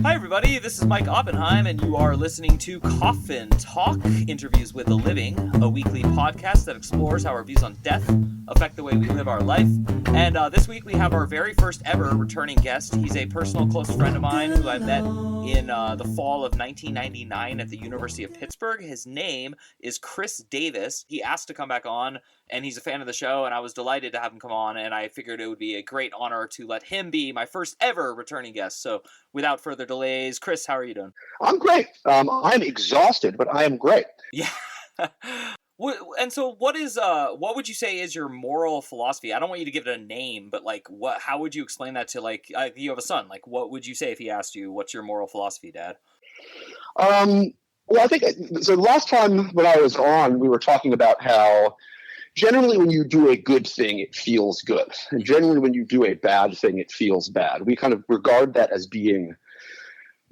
Hi everybody, this is Mike Oppenheim, and you are listening to Coffin Talk, Interviews with the Living, a weekly podcast that explores how our views on death affect the way we live our life. And this week we have our very first ever returning guest. He's a personal close friend of mine who I met in the fall of 1999 at the University of Pittsburgh. His name is Chris Davis. He asked to come back on, and he's a fan of the show, and I was delighted to have him come on, and I figured it would be a great honor to let him be my first ever returning guest. So without further delays, Chris, how are you doing? I'm great. I'm exhausted, but I am great. Yeah. And so what would you say is your moral philosophy? I don't want you to give it a name, but how would you explain that to you have a son, what would you say if he asked you, what's your moral philosophy, Dad? Well, I think, so last time when I was on, we were talking about how generally when you do a good thing, it feels good. And generally when you do a bad thing, it feels bad. We kind of regard that as being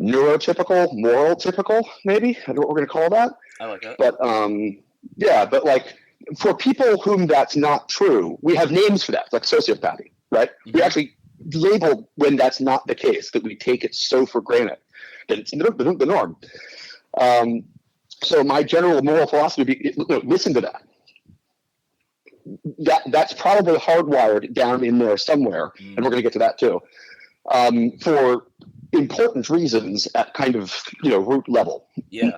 neurotypical, moral typical, maybe. I don't know what we're going to call that. I like that. But for people whom that's not true, we have names for that, like sociopathy, right? Mm-hmm. We actually label when that's not the case, that we take it so for granted that it's the norm. So my general moral philosophy would be, listen to that. That's probably hardwired down in there somewhere, and we're going to get to that too, for important reasons at kind of root level. Yeah.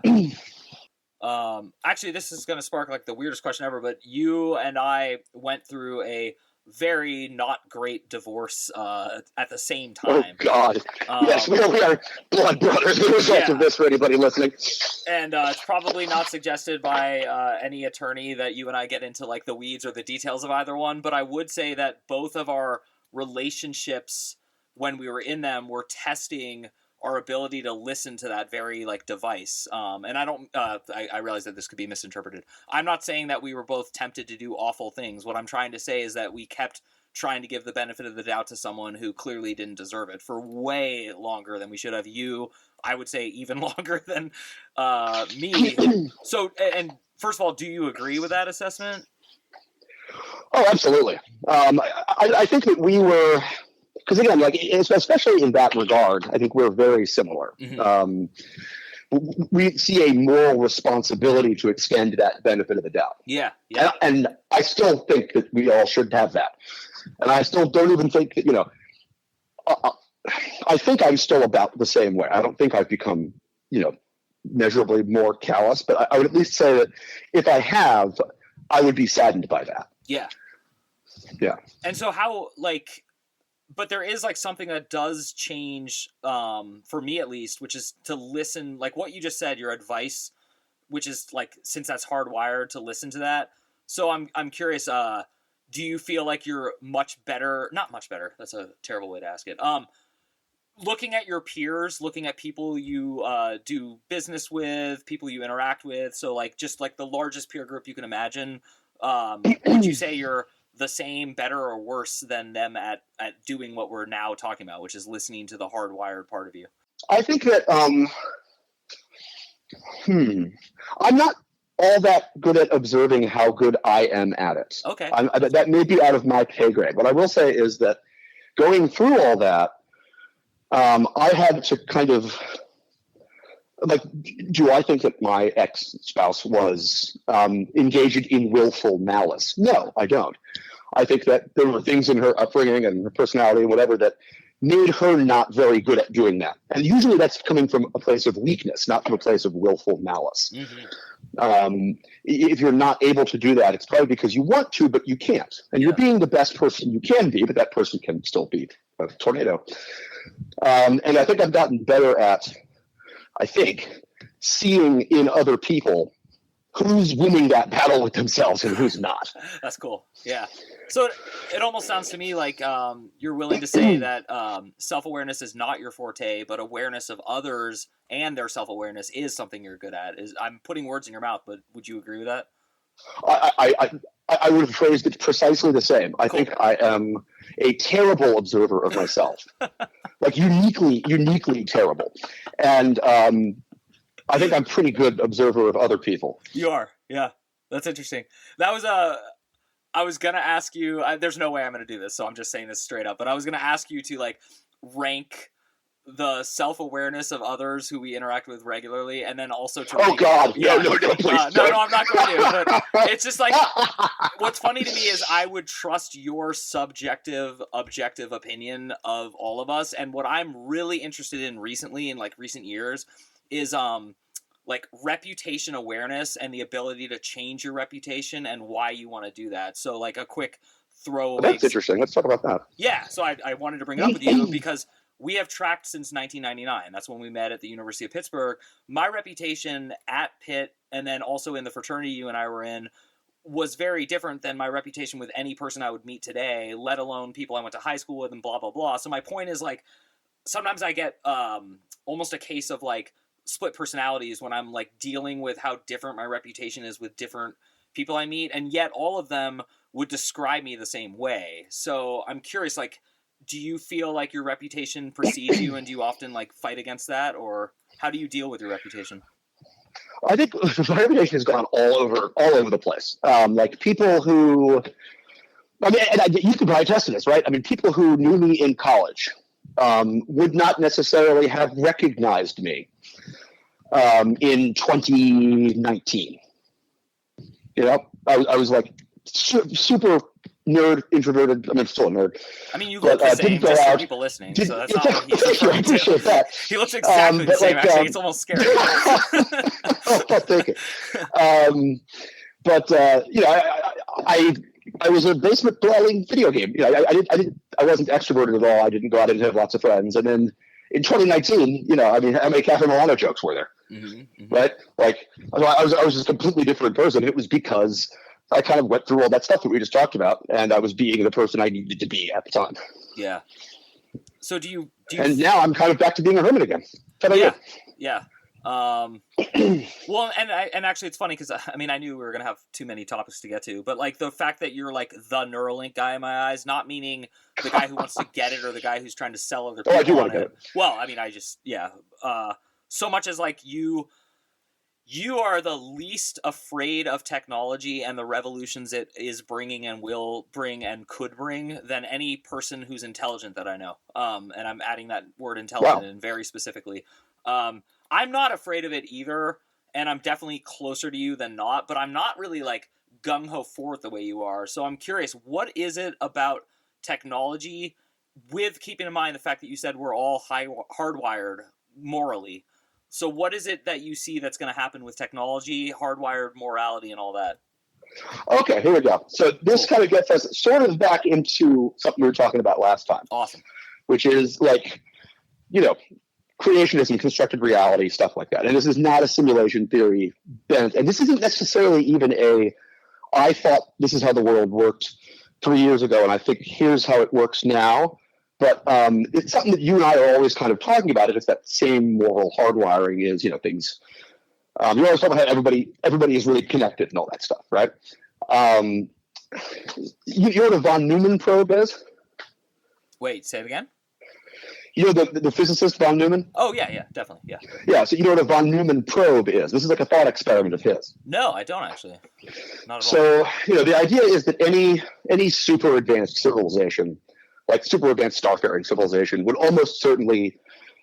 Actually, this is going to spark the weirdest question ever, but you and I went through a very not great divorce at the same time. Oh God! Yes, we are blood brothers. The result of this for anybody listening. And it's probably not suggested by any attorney that you and I get into the weeds or the details of either one. But I would say that both of our relationships, when we were in them, were testing our ability to listen to that very device. And I realize that this could be misinterpreted. I'm not saying that we were both tempted to do awful things. What I'm trying to say is that we kept trying to give the benefit of the doubt to someone who clearly didn't deserve it for way longer than we should have. You, I would say, even longer than me. So, and first of all, do you agree with that assessment? Oh, absolutely. I think that we were, because again, especially in that regard, I think we're very similar. Mm-hmm. We see a moral responsibility to extend that benefit of the doubt. Yeah. And I still think that we all should have that. And I still don't even think that, I think I'm still about the same way. I don't think I've become, measurably more callous, but I would at least say that if I have, I would be saddened by that. Yeah. Yeah. And so how, but there is something that does change, for me at least, which is to listen, what you just said, your advice, which is since that's hardwired to listen to that. So I'm curious, do you feel like you're much better, not much better, that's a terrible way to ask it. Looking at your peers, looking at people you do business with, people you interact with. So just the largest peer group you can imagine, would you say you're the same, better, or worse than them at doing what we're now talking about, which is listening to the hardwired part of you? I think that I'm not all that good at observing how good I am at it. Okay. That may be out of my pay grade. What I will say is that going through all that, I had to kind of do I think that my ex-spouse was engaged in willful malice? No, I don't. I think that there were things in her upbringing and her personality and whatever that made her not very good at doing that. And usually that's coming from a place of weakness, not from a place of willful malice. Mm-hmm. If you're not able to do that, it's probably because you want to, but you can't. And you're being the best person you can be, but that person can still be a tornado. And I think I've gotten better at, seeing in other people who's winning that battle with themselves and who's not. That's cool. Yeah. So it almost sounds to me like you're willing to say that self-awareness is not your forte, but awareness of others and their self-awareness is something you're good at. I'm putting words in your mouth, but would you agree with that? I would have phrased it precisely the same. I think I am a terrible observer of myself, uniquely terrible. And I think I'm a pretty good observer of other people. You are. Yeah. That's interesting. That was I was going to ask you, there's no way I'm going to do this, so I'm just saying this straight up, but I was going to ask you to rank the self-awareness of others who we interact with regularly, and then also to Oh rank, God, yeah, no, please. no, I'm not going to. But it's just like, what's funny to me is I would trust your subjective, objective opinion of all of us, and what I'm really interested in recently, in like recent years, is like reputation awareness and the ability to change your reputation and why you want to do that. So like a quick throwaway. That's interesting. Let's talk about that. Yeah, so I wanted to bring it up with you because we have tracked since 1999. That's when we met at the University of Pittsburgh. My reputation at Pitt, and then also in the fraternity you and I were in, was very different than my reputation with any person I would meet today, let alone people I went to high school with and blah, blah, blah. So my point is, like, sometimes I get almost a case of, like, split personalities when I'm, like, dealing with how different my reputation is with different people I meet, and yet all of them would describe me the same way. So I'm curious, like, do you feel like your reputation precedes you, and do you often like fight against that, or how do you deal with your reputation? I think my reputation has gone all over the place. Like people who, I mean, you could probably attest to this, right? I mean, people who knew me in college would not necessarily have recognized me in 2019. You know, I was like super nerd, introverted. I mean, I'm still a nerd. I mean, you look the same, just for people listening, so that's not what he's referring to. Appreciate that. He looks exactly the same, like, actually. It's almost scary. I'll take it. You know, I was a basement dwelling video game. You know, I wasn't extroverted at all. I didn't go out and have lots of friends. And then in 2019, you know, I mean, how many Cafe Milano jokes were there? Right? Like, I was just a completely different person. It was because I kind of went through all that stuff that we just talked about, and I was being the person I needed to be at the time. Yeah. So do you and now I'm kind of back to being a hermit again. Yeah. Well, and actually it's funny because, I mean, I knew we were going to have too many topics to get to, but like the fact that you're like the Neuralink guy in my eyes, not meaning the guy who wants to get it or the guy who's trying to sell other people I do want on to it. get it. Well, I mean, so much as like you are the least afraid of technology and the revolutions it is bringing and will bring and could bring than any person who's intelligent that I know. And I'm adding that word intelligent in very specifically. I'm not afraid of it either, and I'm definitely closer to you than not, but I'm not really like gung-ho for it the way you are. So I'm curious, what is it about technology, with keeping in mind the fact that you said we're all hardwired morally? So what is it that you see that's going to happen with technology, hardwired morality, and all that? Okay, here we go. So this kind of gets us sort of back into something we were talking about last time. Awesome. Which is like, you know, creationism, constructed reality, stuff like that. And this is not a simulation theory bent. And this isn't necessarily even I thought this is how the world worked 3 years ago, and I think here's how it works now. But it's something that you and I are always kind of talking about. It's that same moral hardwiring is, you know, things. You're always talking about how everybody is really connected and all that stuff, right? You know what a von Neumann probe is? Wait, say it again? You know the physicist von Neumann? Oh, yeah, definitely, yeah. Yeah, so you know what a von Neumann probe is? This is like a thought experiment of his. No, I don't actually. Not at all. So, you know, the idea is that any super advanced civilization, like super advanced starfaring civilization, would almost certainly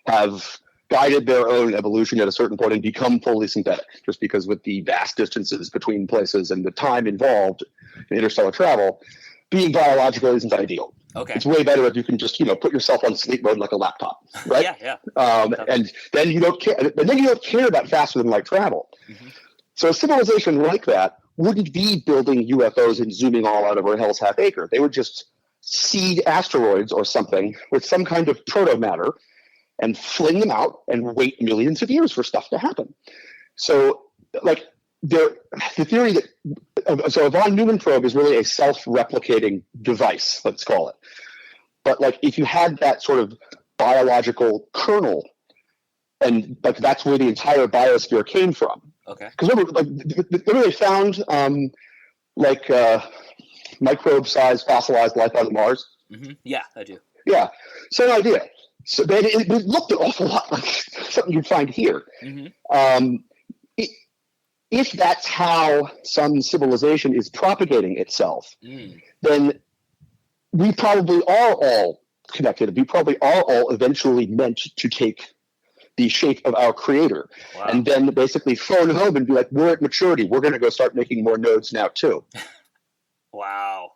have guided their own evolution at a certain point and become fully synthetic, just because with the vast distances between places and the time involved in interstellar travel, being biological isn't ideal. Okay. It's way better if you can just, you know, put yourself on sleep mode like a laptop, right? Yeah. And then you don't care. And then you don't care about faster than light travel. Mm-hmm. So a civilization like that wouldn't be building UFOs and zooming all out over hell's half acre. They would just seed asteroids or something with some kind of proto-matter and fling them out and wait millions of years for stuff to happen. So, like, the theory that so a von Neumann probe is really a self-replicating device, let's call it. But like, if you had that sort of biological kernel, and like that's where the entire biosphere came from. Okay. Because remember, like, they found microbe-sized fossilized life on Mars. Mm-hmm. Yeah, I do. Yeah, same idea. So it looked an awful lot like something you'd find here. Mm-hmm. If that's how some civilization is propagating itself, then we probably are all connected. We probably are all eventually meant to take the shape of our creator, Wow. and then basically phone home and be like, we're at maturity. We're going to go start making more nodes now too. Wow.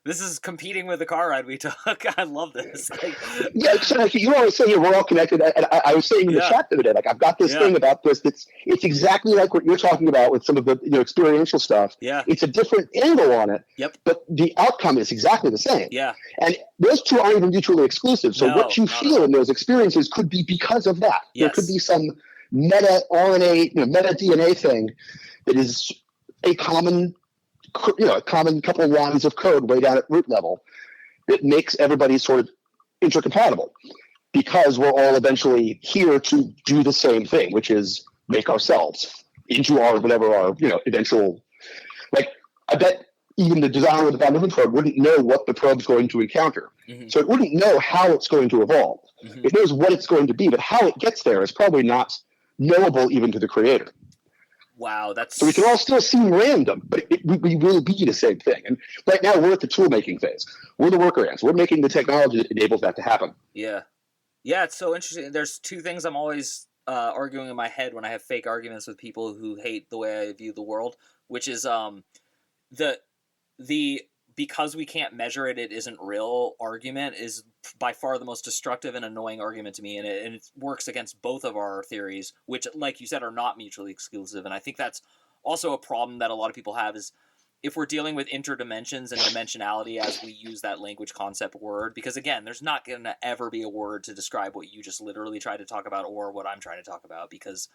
This is competing with the car ride we took. I love this. Like, yeah, so like you always say we're all connected. And I was saying in the chat the other day, like I've got this thing about this it's exactly like what you're talking about with some of the experiential stuff. Yeah. It's a different angle on it. Yep. But the outcome is exactly the same. Yeah. And those two aren't even mutually exclusive. So what you feel in those experiences could be because of that. Yes. There could be some meta RNA, meta DNA thing that is a common couple of lines of code way down at root level that makes everybody sort of intercompatible, because we're all eventually here to do the same thing, which is make ourselves into our whatever our eventual. Like I bet even the designer of the foundation probe wouldn't know what the probe's going to encounter, so it wouldn't know how it's going to evolve. It knows what it's going to be, but how it gets there is probably not knowable even to the creator. Wow, so we can all still seem random, but we will be the same thing. And right now we're at the tool making phase. We're the worker ants. We're making the technology that enables that to happen. Yeah, it's so interesting. There's two things I'm always arguing in my head when I have fake arguments with people who hate the way I view the world, which is the because we can't measure it, it isn't real argument is by far the most destructive and annoying argument to me, and it works against both of our theories, which, like you said, are not mutually exclusive. And I think that's also a problem that a lot of people have, is if we're dealing with interdimensions and dimensionality as we use that language concept word, because again, there's not going to ever be a word to describe what you just literally tried to talk about or what I'm trying to talk about, because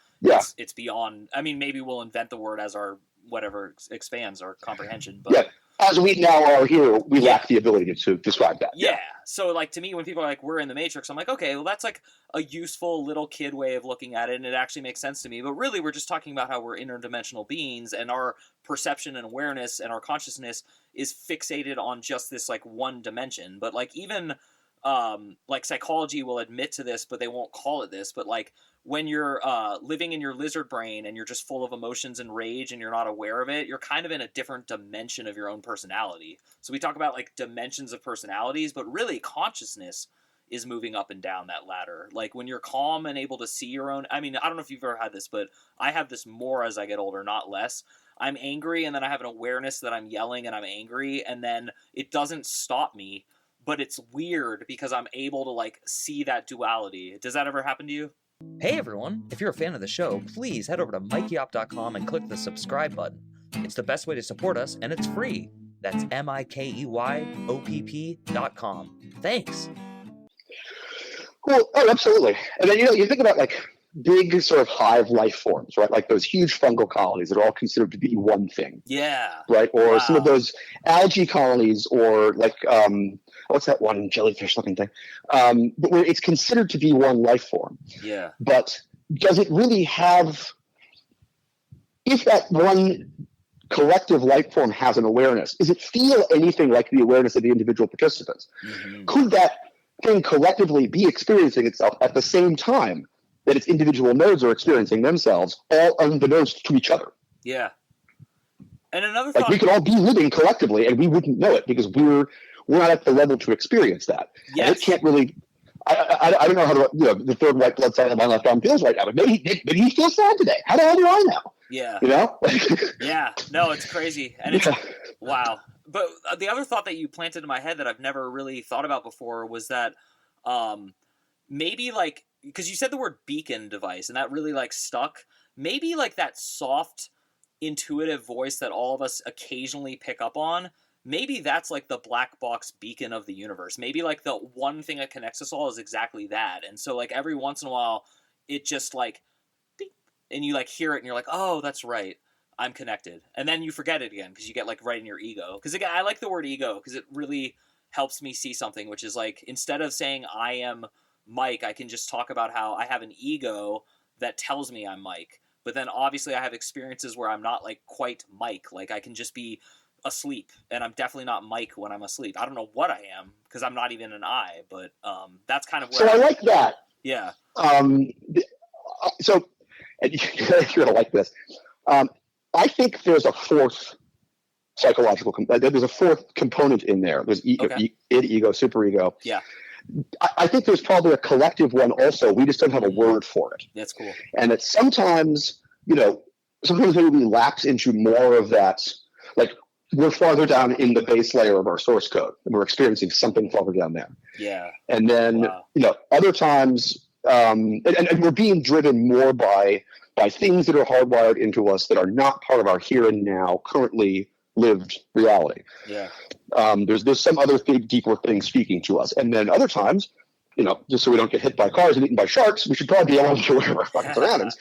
it's beyond. I mean, maybe we'll invent the word as our whatever expands our comprehension, but as we now are here, we lack the ability to describe that. Yeah. So, like, to me, when people are like, we're in the Matrix, I'm like, okay, well, that's like a useful little kid way of looking at it, and it actually makes sense to me. But really, we're just talking about how we're interdimensional beings, and our perception and awareness and our consciousness is fixated on just this, like, one dimension. But, like, even, like, psychology will admit to this, but they won't call it this. But, like, when you're living in your lizard brain and you're just full of emotions and rage and you're not aware of it, you're kind of in a different dimension of your own personality. So we talk about like dimensions of personalities, but really consciousness is moving up and down that ladder. Like when you're calm and able to see your own, I mean, I don't know if you've ever had this, but I have this more as I get older, not less. I'm angry and then I have an awareness that I'm yelling and I'm angry, and then it doesn't stop me, but it's weird because I'm able to like see that duality. Does that ever happen to you? Hey everyone, if you're a fan of the show, please head over to mikeyop.com and click the subscribe button. It's the best way to support us, and it's free. That's MIKEYOPP.com. Thanks. Well, absolutely. And then, you think about like big sort of hive life forms, right? Like those huge fungal colonies that are all considered to be one thing. Yeah. Right? Or some of those algae colonies, or like, what's that one jellyfish looking thing? But where it's considered to be one life form. Yeah. But does it really have, if that one collective life form has an awareness, does it feel anything like the awareness of the individual participants? Could that thing collectively be experiencing itself at the same time that its individual nodes are experiencing themselves, all unbeknownst to each other? Yeah. And another thought, like we could all be living collectively and we wouldn't know it because we're not at the level to experience that. Yes. And it can't really. I don't know how to, the third white blood cell on my left arm feels right now, but maybe he feels sad today. How the hell do I know? Yeah. Yeah. No, it's crazy. And it's, wow. But the other thought that you planted in my head that I've never really thought about before was that maybe like, because you said the word beacon device and that really like stuck. Maybe like that soft, intuitive voice that all of us occasionally pick up on, maybe that's like the black box beacon of the universe. Maybe like the one thing that connects us all is exactly that. And so like every once in a while, it just like, beep, and you like hear it and you're like, oh, that's right, I'm connected. And then you forget it again because you get like right in your ego. Because again, I like the word ego because it really helps me see something, which is like, instead of saying I am Mike, I can just talk about how I have an ego that tells me I'm Mike. But then obviously I have experiences where I'm not like quite Mike. Like I can just be asleep, and I'm definitely not Mike when I'm asleep. I don't know what I am because I'm not even an I, but that's kind of where. So I like that. Yeah. So you're gonna like this. I think there's a fourth psychological. There's a fourth component in there. There's Okay. id, ego, superego. Yeah, I think there's probably a collective one also. We just don't have a word for it. that's cool. And that sometimes, sometimes maybe we lapse into more of that. Like we're farther down in the base layer of our source code, and we're experiencing something farther down there. Yeah. And then, Wow. other times, and we're being driven more by things that are hardwired into us that are not part of our here and now, currently lived reality. Yeah. There's some other big, deeper thing speaking to us. And then other times, just so we don't get hit by cars and eaten by sharks, we should probably be able to aware of our fucking surroundings.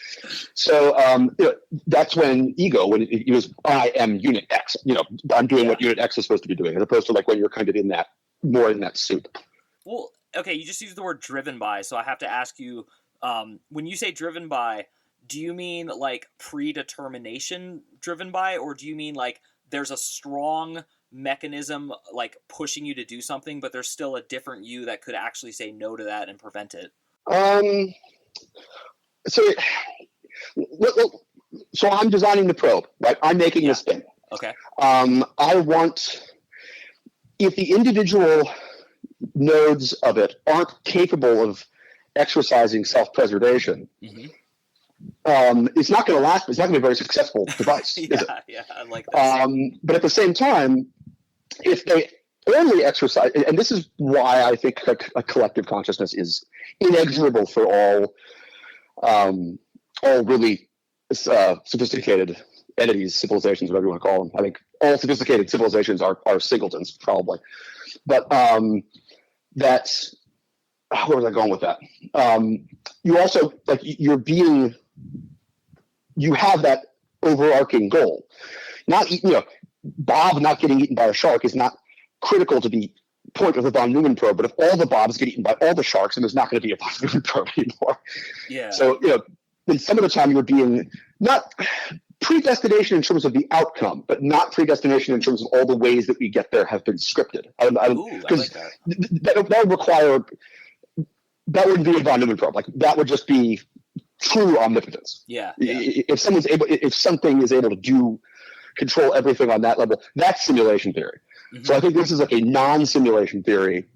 So that's when ego, when it was I am unit X, I'm doing what unit X is supposed to be doing, as opposed to like when you're kind of more in that soup. Well, okay, you just used the word driven by, so I have to ask you, when you say driven by, do you mean like predetermination driven by, or do you mean like there's a strong mechanism like pushing you to do something, but there's still a different you that could actually say no to that and prevent it? So I'm designing the probe, right? I'm making this thing. Okay. I want, if the individual nodes of it aren't capable of exercising self-preservation, it's not going to last. It's not going to be a very successful device, is it? Yeah, I like that. But at the same time, if they only exercise, and this is why I think a collective consciousness is inexorable for all really sophisticated entities, civilizations, whatever you want to call them. I think all sophisticated civilizations are singletons, probably. But that's, where was I going with that? You also, like, you have that overarching goal. Not, Bob not getting eaten by a shark is not critical to the point of the von Neumann probe, but if all the Bobs get eaten by all the sharks, then there's not going to be a von Neumann probe anymore. Yeah. So, then some of the time you're being not predestination in terms of the outcome, but not predestination in terms of all the ways that we get there have been scripted. Ooh, I like that. That would require, that wouldn't be a von Neumann probe. Like that would just be true omnipotence. Yeah. If something is able to control everything on that level, that's simulation theory. So I think this is like a non-simulation theory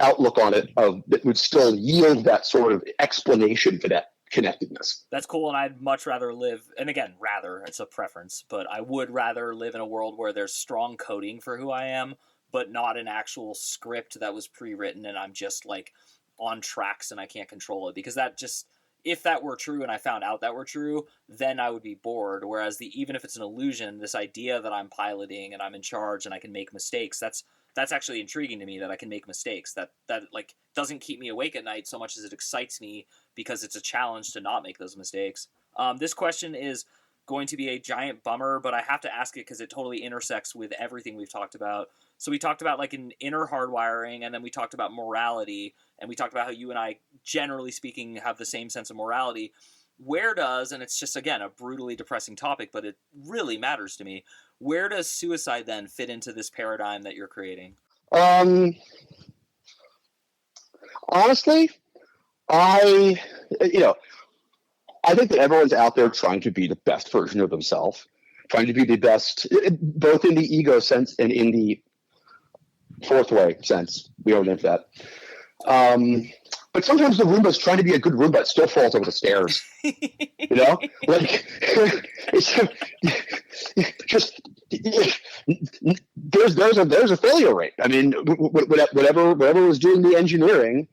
outlook on it that would still yield that sort of explanation for that connectedness. That's cool, and I'd much rather live, and again, it's a preference, but I would rather live in a world where there's strong coding for who I am, but not an actual script that was pre-written and I'm just like on tracks and I can't control it, because that just, if that were true and I found out that were true, then I would be bored. Whereas even if it's an illusion, this idea that I'm piloting and I'm in charge and I can make mistakes, that's actually intriguing to me, that I can make mistakes. That like doesn't keep me awake at night so much as it excites me, because it's a challenge to not make those mistakes. This question is going to be a giant bummer, but I have to ask it because it totally intersects with everything we've talked about. So we talked about like an inner hardwiring, and then we talked about morality, and we talked about how you and I, generally speaking, have the same sense of morality. Where does, and it's just, again, a brutally depressing topic, but it really matters to me, where does suicide then fit into this paradigm that you're creating? Honestly, I think that everyone's out there trying to be the best version of themselves, trying to be the best, both in the ego sense and in the fourth way sense. We don't know that. But sometimes the Roomba's trying to be a good Roomba, it still falls over the stairs. Like it's just there's a failure rate. I mean, whatever was doing the engineering.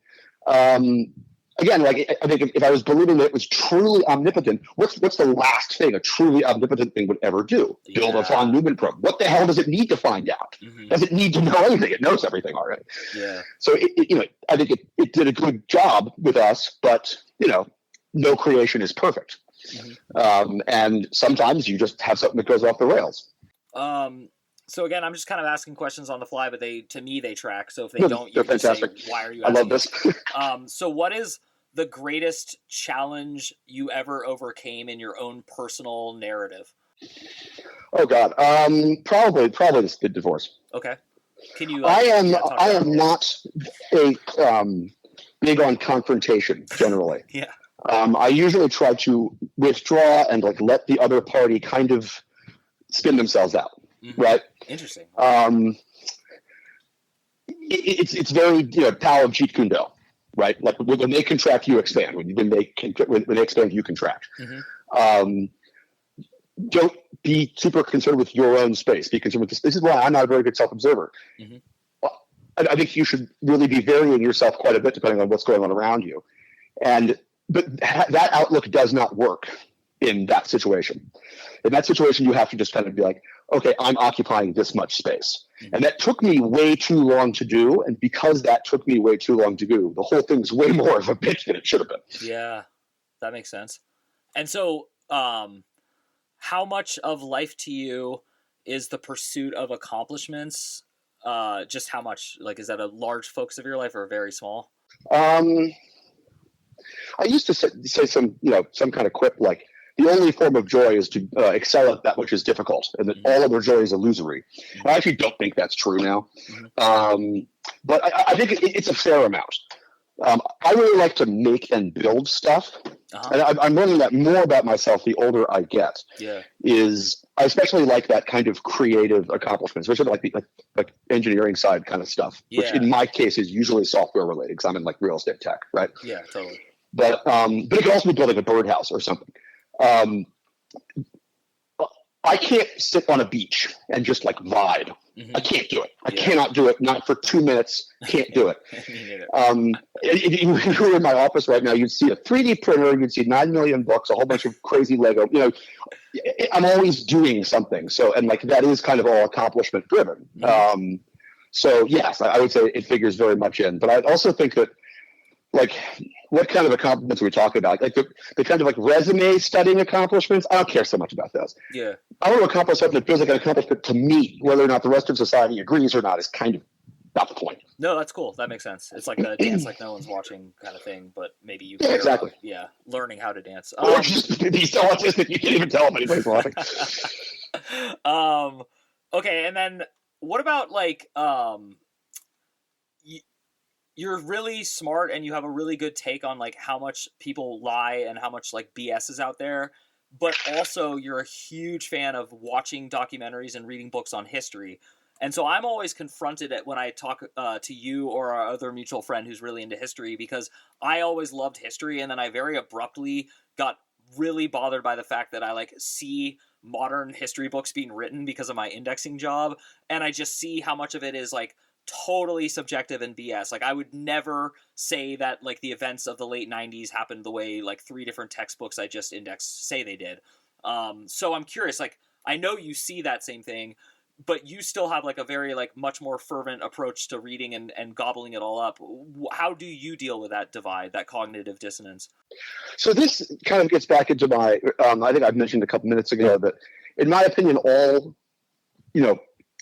Again, like I think if I was believing that it was truly omnipotent, what's the last thing a truly omnipotent thing would ever do? Build a von Neumann probe. What the hell does it need to find out? Does it need to know anything? It knows everything already. Yeah. So I think it did a good job with us, but no creation is perfect, and sometimes you just have something that goes off the rails. So again, I'm just kind of asking questions on the fly, but to me they track. So if they don't, they're fantastic. Say, why are you asking? I love this. So what is the greatest challenge you ever overcame in your own personal narrative? Oh God, probably the divorce. Okay. Can you? I am not a big on confrontation generally. Yeah. I usually try to withdraw and like let the other party kind of spin themselves out. right? Interesting. It's very Tao of Jeet Kune Do, right? Like when they contract, you expand. When they expand, you contract. Um, don't be super concerned with your own space. Be concerned with this. This is why I'm not a very good self-observer. I think you should really be varying yourself quite a bit depending on what's going on around you. But that outlook does not work in that situation. In that situation, you have to just kind of be like, okay, I'm occupying this much space. And that took me way too long to do. And because that took me way too long to do, the whole thing's way more of a bitch than it should have been. Yeah, that makes sense. And so, how much of life to you is the pursuit of accomplishments? Just how much? Like, is that a large focus of your life or very small? I used to say some kind of quip like, the only form of joy is to excel at that which is difficult, and that all other joy is illusory. And I actually don't think that's true now. But I think it's a fair amount. I really like to make and build stuff. And I'm learning that more about myself the older I get. Is I especially like that kind of creative accomplishment, especially like engineering side kind of stuff, which in my case is usually software related because I'm in like real estate tech, right? Yeah, totally. But it could also be building a birdhouse or something. I can't sit on a beach and just like vibe. I can't do it. I cannot do it. Not for 2 minutes. Can't do it. If you were in my office right now, you'd see a 3D printer. You'd see 9 million books, a whole bunch of crazy Lego. I'm always doing something. So, and like that is kind of all accomplishment driven. So yes, I would say it figures very much in. But I also think that like, what kind of accomplishments are we talking about? Like the kind of like resume studying accomplishments? I don't care so much about those. I want to accomplish something that feels like an accomplishment to me, whether or not the rest of society agrees or not is kind of not the point. No, that's cool. That makes sense. It's like a dance like no one's watching kind of thing, but maybe you care exactly. about, learning how to dance. Or just be so autistic you can't even tell them anybody's watching. Okay, and then what about like you're really smart and you have a really good take on like how much people lie and how much like BS is out there, but also you're a huge fan of watching documentaries and reading books on history. And so I'm always confronted when I talk to you or our other mutual friend who's really into history, because I always loved history, and then I very abruptly got really bothered by the fact that I like see modern history books being written because of my indexing job, and I just see how much of it is like totally subjective and BS. Like I would never say that like the events of the late 90s happened the way like 3 different textbooks I just indexed say they did. So I'm curious, like I know you see that same thing, but you still have like a very like much more fervent approach to reading and gobbling it all up. How do you deal with that divide, that cognitive dissonance? So this kind of gets back into my, I think I've mentioned a couple minutes ago that in my opinion, all,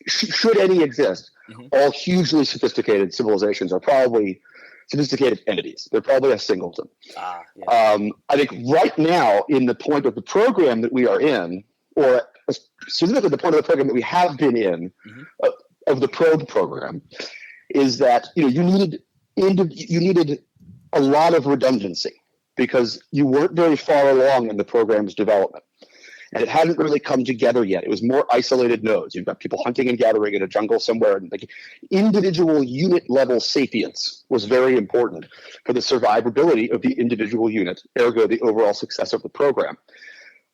should any exist, all hugely sophisticated civilizations are probably sophisticated entities. They're probably a singleton. I think right now in the point of the program that we are in, or specifically the point of the program that we have been in, of the probe program, is that you needed a lot of redundancy because you weren't very far along in the program's development. And it hadn't really come together yet. It was more isolated nodes. You've got people hunting and gathering in a jungle somewhere. And like individual unit level sapience was very important for the survivability of the individual unit, ergo the overall success of the program.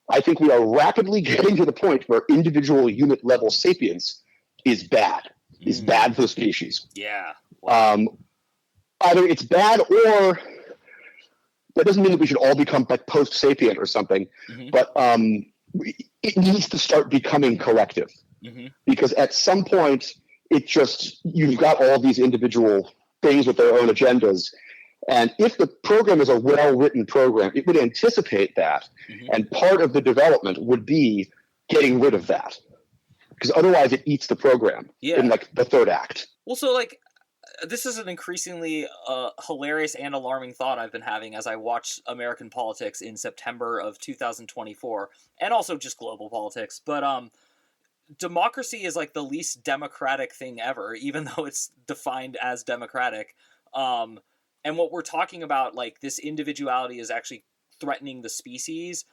I think we are rapidly getting to the point where individual unit level sapience is bad for the species. Yeah. Wow. Either it's bad or that doesn't mean that we should all become like post-sapient or something, but it needs to start becoming collective because at some point you've got all these individual things with their own agendas. And if the program is a well-written program, it would anticipate that. And part of the development would be getting rid of that because otherwise it eats the program in like the third act. Well, so like, this is an increasingly hilarious and alarming thought I've been having as I watch American politics in September of 2024, and also just global politics. But democracy is like the least democratic thing ever, even though it's defined as democratic. And what we're talking about, like this individuality is actually threatening the species.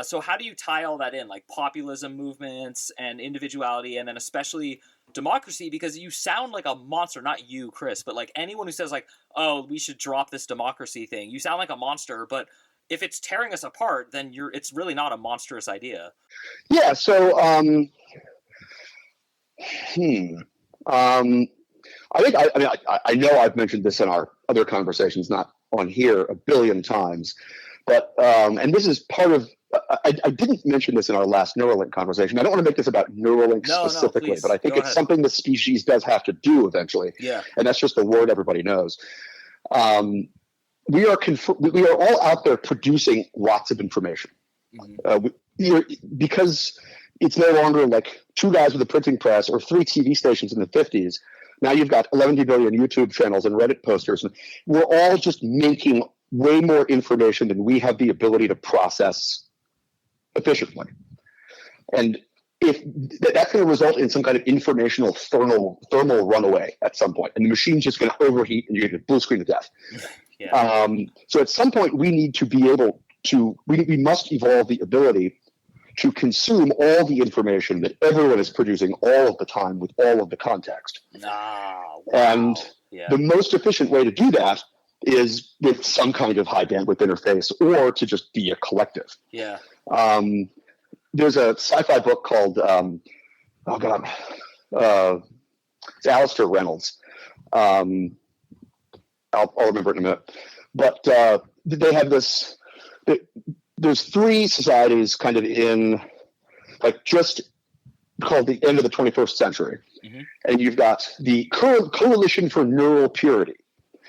So how do you tie all that in, like populism movements and individuality, and then especially democracy? Because you sound like a monster, not you, Chris, but like anyone who says like, oh, we should drop this democracy thing. You sound like a monster, but if it's tearing us apart, then it's really not a monstrous idea. Yeah. So, I think I know I've mentioned this in our other conversations, not on here, a billion times, but and this is part of. I didn't mention this in our last Neuralink conversation. I don't want to make this about Neuralink specifically, but I think it's something the species does have to do eventually. Yeah. And that's just the word everybody knows. We are all out there producing lots of information. Because it's no longer like two guys with a printing press or three TV stations in the 50s. Now you've got 11 billion YouTube channels and Reddit posters. And we're all just making way more information than we have the ability to process efficiently. And if that's going to result in some kind of informational thermal runaway at some point, and the machine's just going to overheat and you're going to blue screen to death. Yeah. So at some point we need to be able to, we must evolve the ability to consume all the information that everyone is producing all of the time with all of the context. Wow. And the most efficient way to do that is with some kind of high bandwidth interface or to just be a collective. Yeah. There's a sci-fi book called, it's Alistair Reynolds. I'll remember it in a minute. But they have this, there's three societies kind of in, like, just called the end of the 21st century. Mm-hmm. And you've got the Coalition for Neural Purity.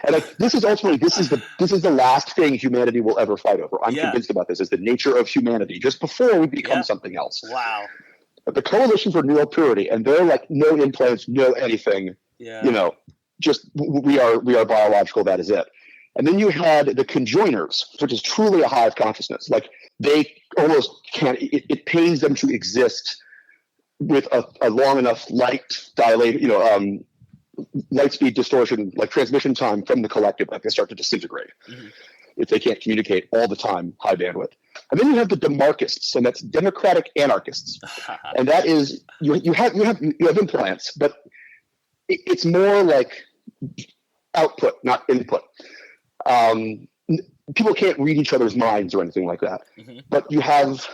And like, this is the last thing humanity will ever fight over. I'm convinced about this, is the nature of humanity, just before we become something else. Wow. But the Coalition for Neural Purity, and they're like, no implants, no anything. Yeah. You know, just we are biological. That is it. And then you had the Conjoiners, which is truly a hive consciousness. Like, they almost can't. It pains them to exist with a long enough light dilated, light speed distortion, like transmission time from the collective, like they start to disintegrate if they can't communicate all the time, high bandwidth. And then you have the Demarchists, and that's democratic anarchists. And that is, you have implants, but it's more like output, not input. People can't read each other's minds or anything like that. Mm-hmm. But you have,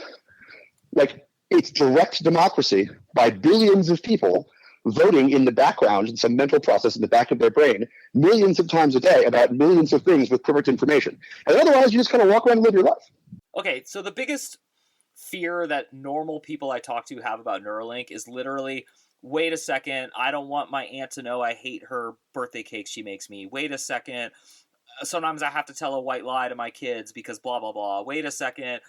like, it's direct democracy by billions of people voting in the background in some mental process in the back of their brain millions of times a day about millions of things with perfect information. And otherwise, you just kind of walk around and live your life. Okay, so the biggest fear that normal people I talk to have about Neuralink is literally, wait a second, I don't want my aunt to know I hate her birthday cake she makes me. Wait a second, sometimes I have to tell a white lie to my kids because blah, blah, blah. Wait a second,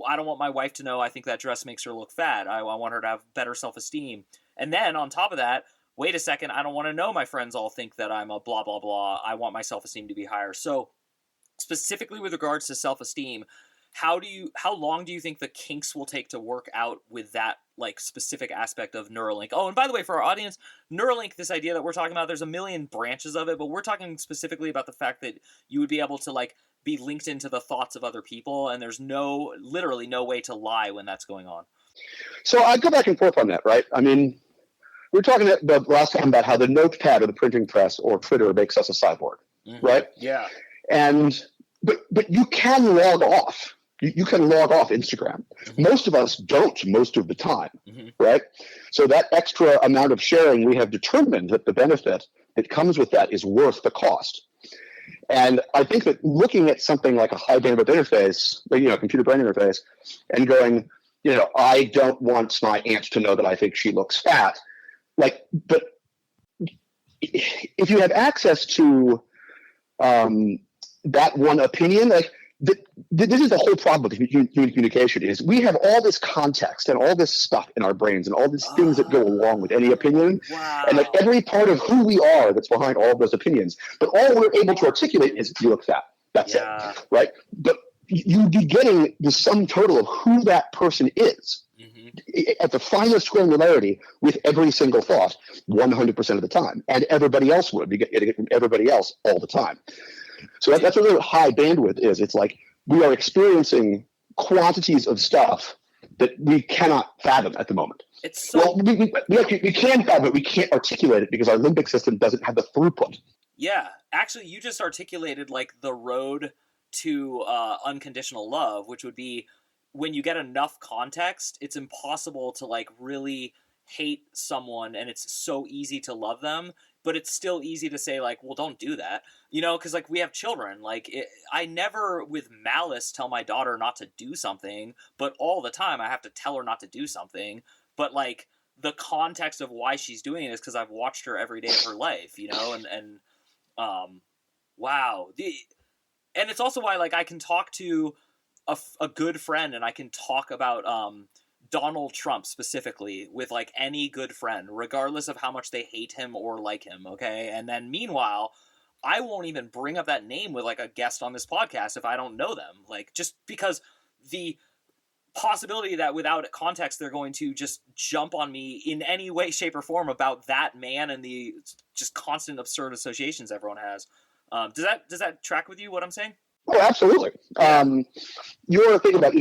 I don't want my wife to know I think that dress makes her look fat. I want her to have better self-esteem. And then on top of that, wait a second, I don't want to know my friends all think that I'm a blah, blah, blah. I want my self-esteem to be higher. So specifically with regards to self-esteem, how long do you think the kinks will take to work out with that, like, specific aspect of Neuralink? Oh, and by the way, for our audience, Neuralink, this idea that we're talking about, there's a million branches of it, but we're talking specifically about the fact that you would be able to, like, be linked into the thoughts of other people, and there's literally no way to lie when that's going on. So I go back and forth on that, right? I mean, we were talking the last time about how the notepad or the printing press or Twitter makes us a cyborg, right? Yeah. And but you can log off. You can log off Instagram. Mm-hmm. Most of us don't most of the time, right? So that extra amount of sharing, we have determined that the benefit that comes with that is worth the cost. And I think that looking at something like a high bandwidth interface, computer brain interface, and going, I don't want my aunt to know that I think she looks fat. Like, but if you have access to that one opinion, like, this is the whole problem with human communication, is we have all this context and all this stuff in our brains and all these things that go along with any opinion. Wow. And like every part of who we are that's behind all of those opinions. But all we're able to articulate is, you look fat. That's it, right? But you'd be getting the sum total of who that person is at the finest granularity with every single thought 100% of the time. And everybody else would be getting it from everybody else all the time. So that's what really high bandwidth is. It's like we are experiencing quantities of stuff that we cannot fathom at the moment. It's so Well, we can fathom it, we can't articulate it because our limbic system doesn't have the throughput. yeah. Actually, you just articulated like the road to unconditional love, which would be when you get enough context, it's impossible to like really hate someone, and it's so easy to love them. But it's still easy to say like, well, don't do that, you know, because like we have children. Like I never with malice tell my daughter not to do something, but all the time I have to tell her not to do something. But like the context of why she's doing it is because I've watched her every day of her life, you know, and wow. And it's also why like I can talk to a good friend and I can talk about Donald Trump specifically with like any good friend, regardless of how much they hate him or like him. Okay. And then meanwhile, I won't even bring up that name with like a guest on this podcast if I don't know them. Like just because the possibility that without context, they're going to just jump on me in any way, shape or form about that man and the just constant absurd associations everyone has. Does that track with you what I'm saying? Oh, absolutely. You're thinking about,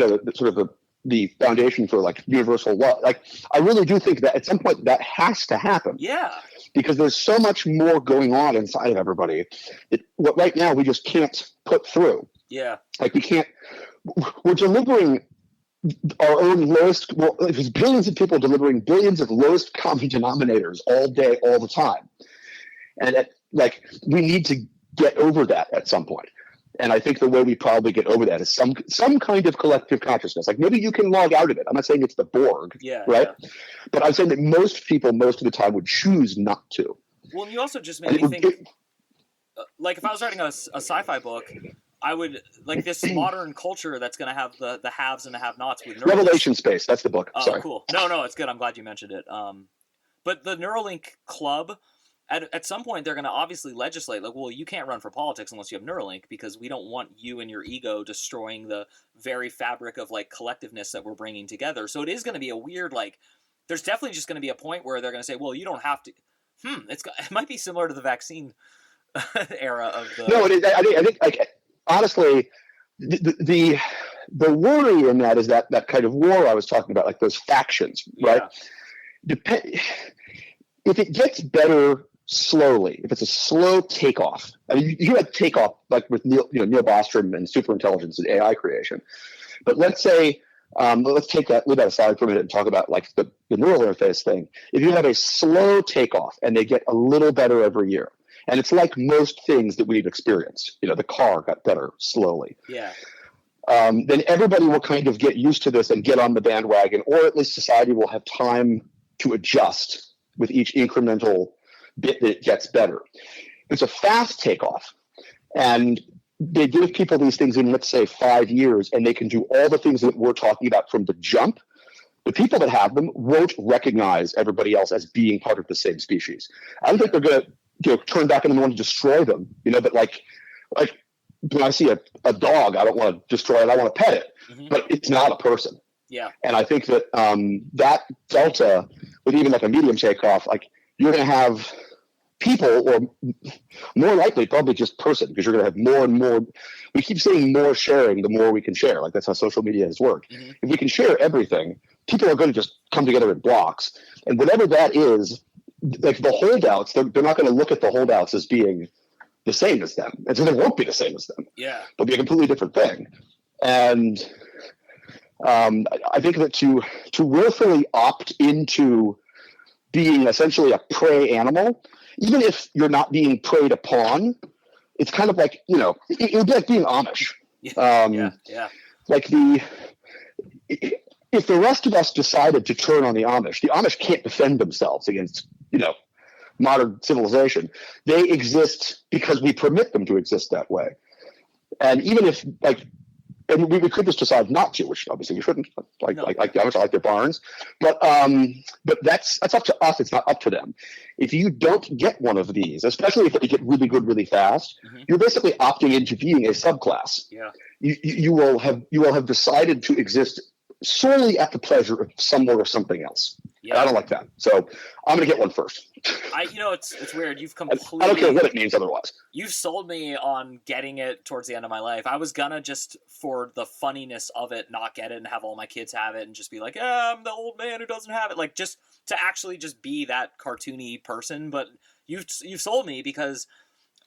the foundation for like universal love. Like, I really do think that at some point that has to happen. Yeah. Because there's so much more going on inside of everybody that what right now we just can't put through. Yeah. Like we're delivering our own lowest, well, there's billions of people delivering billions of lowest common denominators all day, all the time. And we need to get over that at some point. And I think the way we probably get over that is some kind of collective consciousness. Like maybe you can log out of it. I'm not saying it's the Borg, right? Yeah. But I'm saying that most people, most of the time, would choose not to. Well, and you also just made me think, like if I was writing a sci-fi book, I would like this modern culture that's going to have the haves and the have-nots with Neuralink. Revelation Space. That's the book. Sorry. Cool. No, it's good. I'm glad you mentioned it. But the Neuralink Club. At some point, they're going to obviously legislate, like, well, you can't run for politics unless you have Neuralink because we don't want you and your ego destroying the very fabric of, like, collectiveness that we're bringing together. So it is going to be a weird, like, there's definitely just going to be a point where they're going to say, well, you don't have to. It might be similar to the vaccine era of the. No, I think, like, honestly, the worry in that is that kind of war I was talking about, like those factions, right? Yeah. If it gets better slowly, if it's a slow takeoff, I mean, you had takeoff like with Neil Bostrom and superintelligence and AI creation. But let's say, let's leave that aside for a minute and talk about like the neural interface thing. If you have a slow takeoff and they get a little better every year, and it's like most things that we've experienced, the car got better slowly. Yeah. Then everybody will kind of get used to this and get on the bandwagon, or at least society will have time to adjust with each incremental bit that it gets better. It's a fast takeoff, and they give people these things in, let's say, 5 years, and they can do all the things that we're talking about from the jump. The people that have them won't recognize everybody else as being part of the same species. I don't think they're going to turn back and want to destroy them, but like when I see a dog, I don't want to destroy it. I want to pet it, but it's not a person. Yeah. And I think that that delta, with even like a medium takeoff, like you're going to have people, or more likely probably just person, because you're going to have more and more. We keep saying more sharing, the more we can share. Like that's how social media has worked. If we can share everything, people are going to just come together in blocks. And whatever that is, like the holdouts, they're not going to look at the holdouts as being the same as them. And so they won't be the same as them. Yeah. They'll be a completely different thing. And I think that to willfully opt into being essentially a prey animal, even if you're not being preyed upon, it's kind of like, it would be like being Amish. Yeah. Like if the rest of us decided to turn on the Amish can't defend themselves against, modern civilization. They exist because we permit them to exist that way. And even if and we could just decide not to, which obviously we shouldn't, like the Amish, I like their barns. But that's up to us. It's not up to them. If you don't get one of these, especially if they get really good really fast, you're basically opting into being a subclass. Yeah. You will have decided to exist solely at the pleasure of someone or something else. Yeah. I don't like that. So I'm going to get one first. It's weird. You've I completely. don't care what it means otherwise. You've sold me on getting it towards the end of my life. I was gonna just for the funniness of it, not get it and have all my kids have it and just be like, yeah, I'm the old man who doesn't have it. Like just to actually just be that cartoony person. But you've sold me because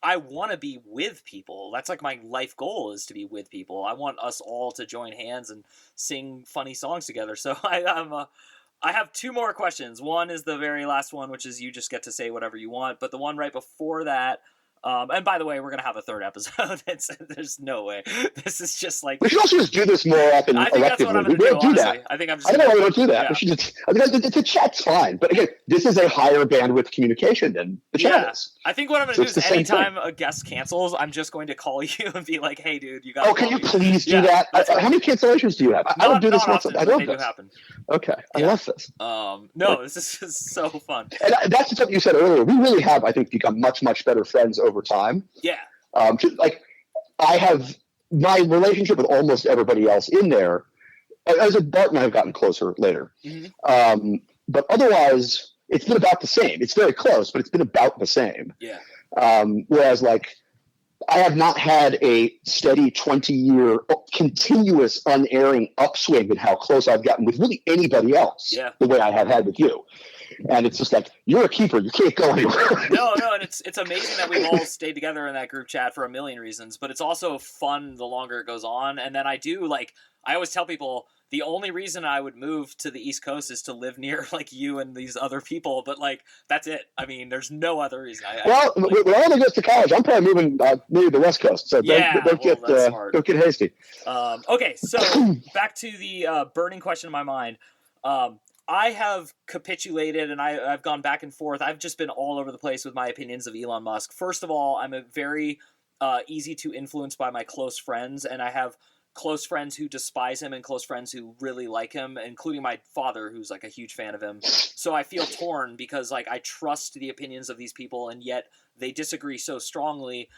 I want to be with people. That's like my life goal is to be with people. I want us all to join hands and sing funny songs together. So I have two more questions. One is the very last one, which is you just get to say whatever you want. But the one right before that, and by the way, we're going to have a third episode. There's no way. This is just like... We should also just do this more often. I think that's what I'm going to do, honestly. That. I think I'm just I don't know why we don't do that. Yeah. We should just, I mean, the chat's fine. But again, this is a higher bandwidth communication than the chat is. I think what I'm going to do is anytime a guest cancels, I'm just going to call you and be like, hey, dude, you got to... Oh, can you please do that? How many cancellations do you have? I don't do this once. I love this. Okay. I love this. No, this is just so fun. And that's something you said earlier. We really have, I think, become much, much better friends over time. Yeah. Like I have my relationship with almost everybody else in there. As a Bart and I have gotten closer later. Mm-hmm. But otherwise, it's been about the same. It's very close, but it's been about the same. Yeah. Whereas, like, I have not had a steady 20-year continuous unerring upswing in how close I've gotten with really anybody else. Yeah. The way I have had with you. And it's just like, you're a keeper. You can't go anywhere. No, and it's amazing that we've all stayed together in that group chat for a million reasons, but it's also fun the longer it goes on. And then I always tell people the only reason I would move to the East Coast is to live near like you and these other people, but like that's it. I mean, there's no other reason. When all goes to college, I'm probably moving near the West Coast, so don't get hasty. Okay, so back to the burning question in my mind. I have capitulated and I've gone back and forth. I've just been all over the place with my opinions of Elon Musk. First of all, I'm a very easy to influence by my close friends, and I have close friends who despise him and close friends who really like him, including my father, who's like a huge fan of him. So I feel torn because like I trust the opinions of these people, and yet they disagree so strongly.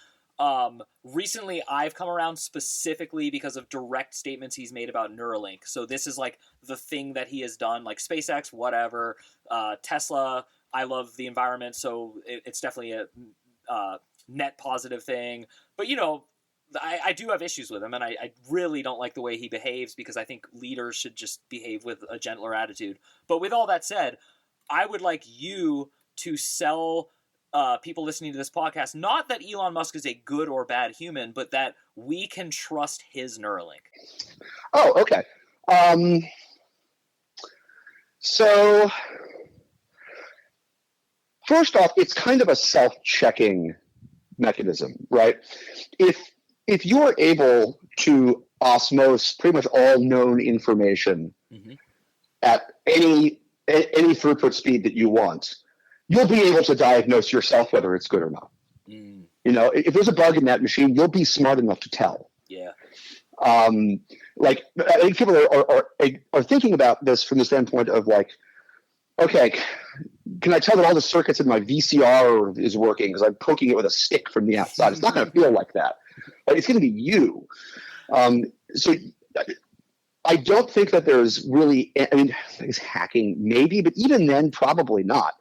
Recently I've come around specifically because of direct statements he's made about Neuralink. So this is like the thing that he has done, like SpaceX, whatever, Tesla. I love the environment. So it's definitely a net positive thing, but I do have issues with him, and I really don't like the way he behaves because I think leaders should just behave with a gentler attitude. But with all that said, I would like you to sell people listening to this podcast, not that Elon Musk is a good or bad human, but that we can trust his Neuralink. Oh, okay. So first off, it's kind of a self-checking mechanism, right? If you're able to osmose pretty much all known information mm-hmm. at any throughput speed that you want, you'll be able to diagnose yourself whether it's good or not. Mm. If there's a bug in that machine, you'll be smart enough to tell. Yeah. Like I think people are thinking about this from the standpoint of like, okay, can I tell that all the circuits in my VCR is working because I'm poking it with a stick from the outside? It's not going to feel like that. But it's going to be you. So I don't think that there's really, I mean, it's hacking maybe, but even then, probably not.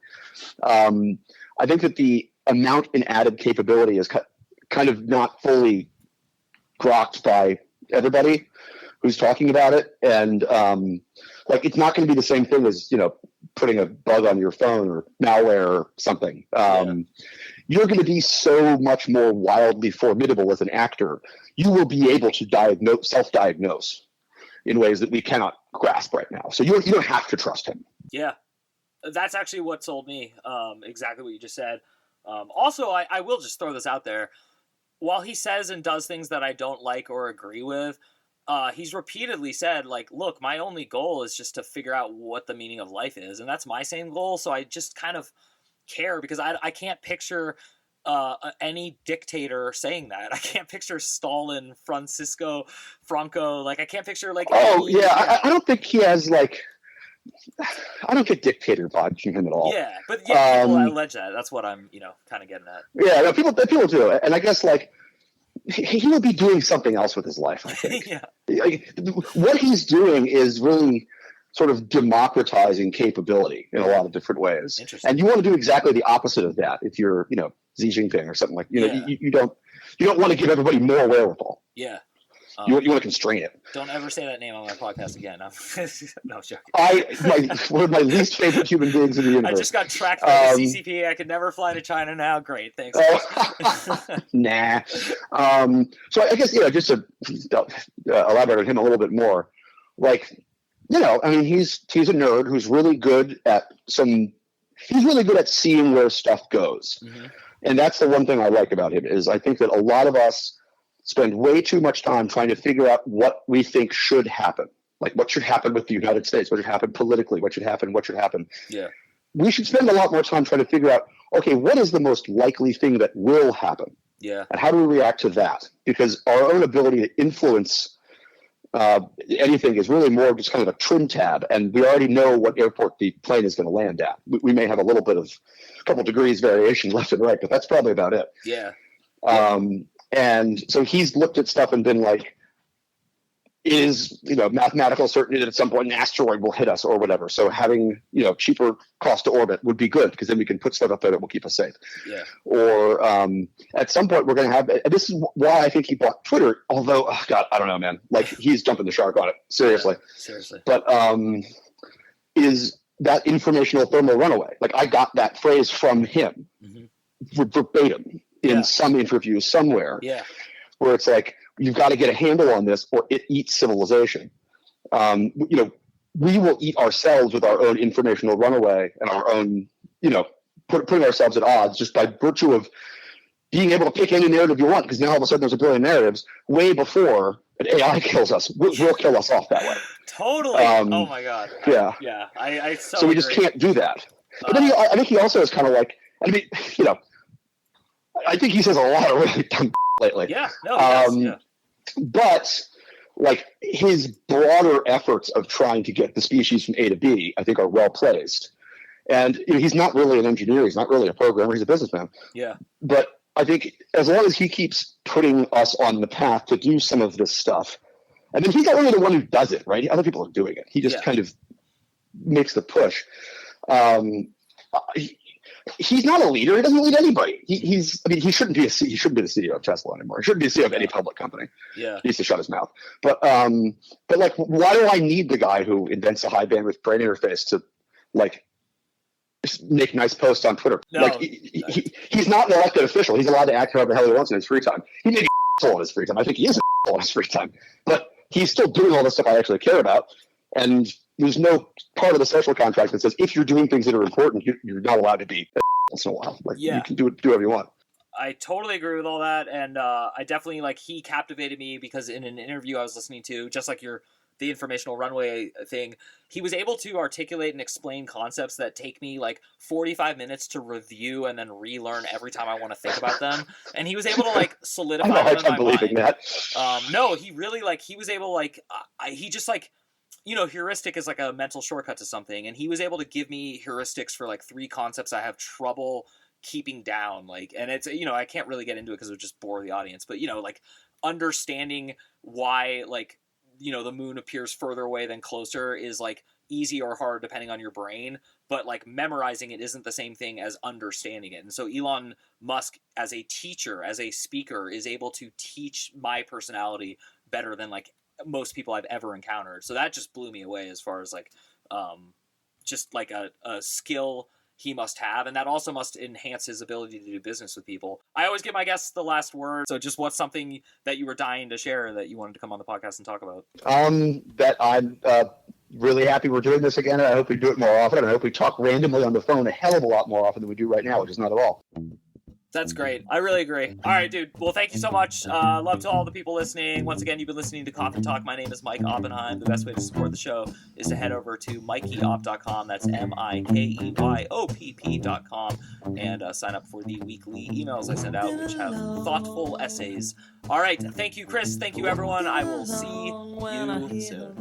I think that the amount in added capability is kind of not fully grokked by everybody who's talking about it. And like, it's not going to be the same thing as, putting a bug on your phone or malware or something. You're going to be so much more wildly formidable as an actor. You will be able to self-diagnose in ways that we cannot grasp right now. So you don't have to trust him. Yeah, that's actually what sold me. Exactly what you just said. Also, I will just throw this out there. While he says and does things that I don't like or agree with, he's repeatedly said, like, look, my only goal is just to figure out what the meaning of life is. And that's my same goal. So I just kind of care because I can't picture any dictator saying that. I can't picture Stalin, Francisco Franco. Like, I can't picture like. Oh, yeah. I don't think he has like. I don't get dictator vibes from him at all. Yeah, but yeah, people allege that. That's what I'm, kind of getting at. Yeah, no, people do, and I guess like he will be doing something else with his life. I think. Yeah. What he's doing is really sort of democratizing capability in a lot of different ways. Interesting. And you want to do exactly the opposite of that if you're, Xi Jinping or something like, Yeah. you don't want to give everybody more wherewithal. Yeah. You want to constrain it. Don't ever say that name on my podcast again. No, I'm joking. One of my least favorite human beings in the universe. I just got tracked by the CCP. I could never fly to China now. Great, thanks. Nah. So I guess, just to elaborate on him a little bit more, like, he's a nerd who's really good at seeing where stuff goes. Mm-hmm. And that's the one thing I like about him is I think that a lot of us spend way too much time trying to figure out what we think should happen. Like what should happen with the United States, what should happen politically, what should happen. Yeah. We should spend a lot more time trying to figure out, okay, what is the most likely thing that will happen? Yeah. And how do we react to that? Because our own ability to influence anything is really more just kind of a trim tab. And we already know what airport the plane is going to land at. We may have a couple degrees variation left and right, but that's probably about it. Yeah. And so he's looked at stuff and been like, is, mathematical certainty that at some point an asteroid will hit us or whatever. So having, cheaper cost to orbit would be good because then we can put stuff up there that will keep us safe. Yeah. Or at some point we're going to have, and this is why I think he bought Twitter, although, oh God, I don't know, man. Like he's jumping the shark on it. Seriously. Yeah, seriously. But is that informational thermal runaway. Like I got that phrase from him verbatim in some interview somewhere. Yeah. Where it's like, you've got to get a handle on this or it eats civilization. We will eat ourselves with our own informational runaway and our own, putting ourselves at odds just by virtue of being able to pick any narrative you want, because now all of a sudden there's a billion narratives way before an AI kills us. Will kill us off that way. Totally. Oh my God. Yeah. I so we just can't do that. But then I think he also is kind of like, I think he says a lot of really dumb lately. Yeah. No. But like his broader efforts of trying to get the species from A to B, I think are well placed. And he's not really an engineer. He's not really a programmer. He's a businessman. Yeah. But I think as long as he keeps putting us on the path to do some of this stuff, and then he's not really the one who does it, right? Other people are doing it. He just kind of makes the push. He's not a leader. He doesn't lead anybody. He shouldn't be the CEO of Tesla anymore. He shouldn't be the CEO of any public company. Yeah. He needs to shut his mouth. But like, why do I need the guy who invents a high bandwidth brain interface to like make nice posts on Twitter? No. Like he's not an elected official. He's allowed to act however the hell he wants in his free time. He may be an asshole in his free time. I think he is an asshole in his free time. But he's still doing all the stuff I actually care about. And there's no part of the social contract that says if you're doing things that are important, you're not allowed to be once in a while. Like you can do whatever you want. I totally agree with all that, and I definitely he captivated me because in an interview I was listening to, just like the informational runway thing, he was able to articulate and explain concepts that take me like 45 minutes to review and then relearn every time I want to think about them. And he was able to like solidify them in my believing mind. That. No, he really he was able he just heuristic is like a mental shortcut to something, and he was able to give me heuristics for like 3 concepts I have trouble keeping down. And it's I can't really get into it because it would just bore the audience. But understanding why the moon appears further away than closer is like easy or hard depending on your brain, but like memorizing it isn't the same thing as understanding it. And so Elon Musk as a teacher, as a speaker, is able to teach my personality better than like most people I've ever encountered. So that just blew me away as far as just like a skill he must have, and that also must enhance his ability to do business with people. I always give my guests the last word, so just what's something that you were dying to share that you wanted to come on the podcast and talk about? That I'm really happy we're doing this again, and I hope we do it more often, and I hope we talk randomly on the phone a hell of a lot more often than we do right now, which is not at all. That's great. I really agree. All right, dude. Well, thank you so much. Love to all the people listening. Once again, you've been listening to Coffee Talk. My name is Mike Oppenheim. The best way to support the show is to head over to MikeyOpp.com. That's MIKEYOPP.com. And sign up for the weekly emails I send out, which have thoughtful essays. All right. Thank you, Chris. Thank you, everyone. I will see you soon.